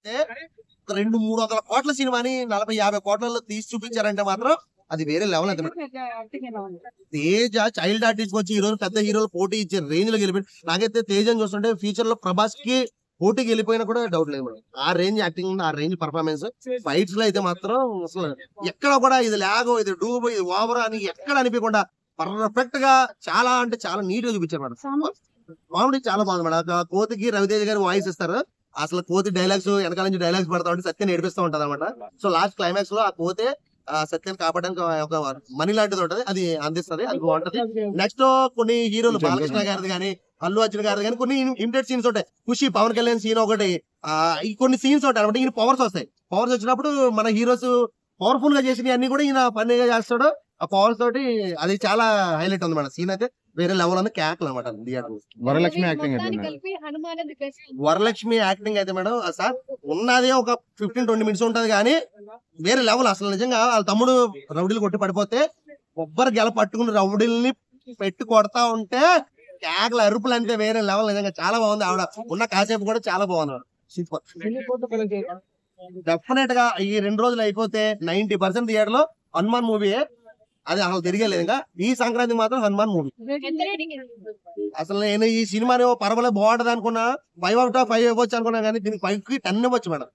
అంటే 200-300 కోట్ల సినిమాని 40-50 కోట్లలో తీసి చూపించారంటే మాత్రం అది వేరే లెవెల్. అయితే తేజ చైల్డ్ ఆర్టిస్ట్ వచ్చి ఈ రోజు పెద్ద హీరోలు పోటీ ఇచ్చే రేంజ్ లో గెలిపోయి, నాకైతే తేజని చూస్తుంటే ఫ్యూచర్ లో ప్రభాస్ కి పోటీకి వెళ్ళిపోయినా కూడా డౌట్ లేదు మేడం. ఆ రేంజ్ యాక్టింగ్, ఆ రేంజ్ పర్ఫార్మెన్స్, ఫైట్స్ లో అయితే మాత్రం అసలు ఎక్కడ కూడా ఇది లాగో, ఇది డూబో, ఇది ఓవర్ అని ఎక్కడ అనిపించకుండా పర్ఫెక్ట్ గా చాలా అంటే చాలా నీట్ గా చూపించారు మేడం. కామెడీ చాలా బాగుంది మేడం. ఆ కోతికి రవితేజ గారు వాయిస్ ఇస్తారు. అసలు కోతి డైలాగ్స్ వెనకాల నుంచి డైలాగ్స్ పడతా ఉంటే సత్యం ఏడిపిస్తూ ఉంటది అనమాట. సో లాస్ట్ క్లైమాక్స్ లో ఆ కోతే సత్యాన్ని కాపాడడానికి ఒక మనీ లాంటిది ఉంటది, అది అందిస్తుంది, అది బాగుంటది. నెక్స్ట్ కొన్ని హీరోలు బాలకృష్ణ గారిది కానీ, అల్లు అర్జున్ గారిది కానీ కొన్ని ఇమిటేట్ సీన్స్ ఉంటాయి. ఖుషి పవన్ కళ్యాణ్ సీన్ ఒకటి, ఈ కొన్ని సీన్స్ ఉంటాయి అనమాట. ఈయన పవర్స్ వస్తాయి. పవర్స్ వచ్చినప్పుడు మన హీరోస్ పవర్ఫుల్ గా చేసినవి అన్ని కూడా ఈయన ఫన్నీగా చేస్తాడు. ఆ పవర్స్ తోటి అది చాలా హైలైట్ ఉంది మేడం. సీన్ అయితే వేరే లెవెల్ ఉంది, క్యాక్లు అనమాట. వరలక్ష్మి యాక్టింగ్ వరలక్ష్మి యాక్టింగ్ అయితే మేడం సార్ ఉన్నదే ఒక 15-20 మినిట్స్ ఉంటది కానీ వేరే లెవెల్. అసలు నిజంగా వాళ్ళ తమ్ముడు రౌడీలు కొట్టి పడిపోతే కొబ్బరి గెల పట్టుకుని రౌడీల్ని పెట్టి కొడతా ఉంటే కేకల అరుపులు అంటే వేరే లెవెల్. నిజంగా చాలా బాగుంది. ఆవిడ ఉన్న కాసేపు కూడా చాలా బాగుంది. డెఫినెట్ గా ఈ 2 రోజులు అయిపోతే 90% థియేటర్ లో హనుమాన్ మూవీ, అది అసలు తిరిగేలేదు. ఇంకా ఈ సంక్రాంతి మాత్రం హనుమాన్ మూవీ. అసలు నేను ఈ సినిమాని పర్వాలేదు బాగుంటది అనుకున్నా, 5/5 ఇవ్వచ్చు అనుకున్నా కానీ దీనికి 5కి 10 ఇవ్వచ్చు మేడం.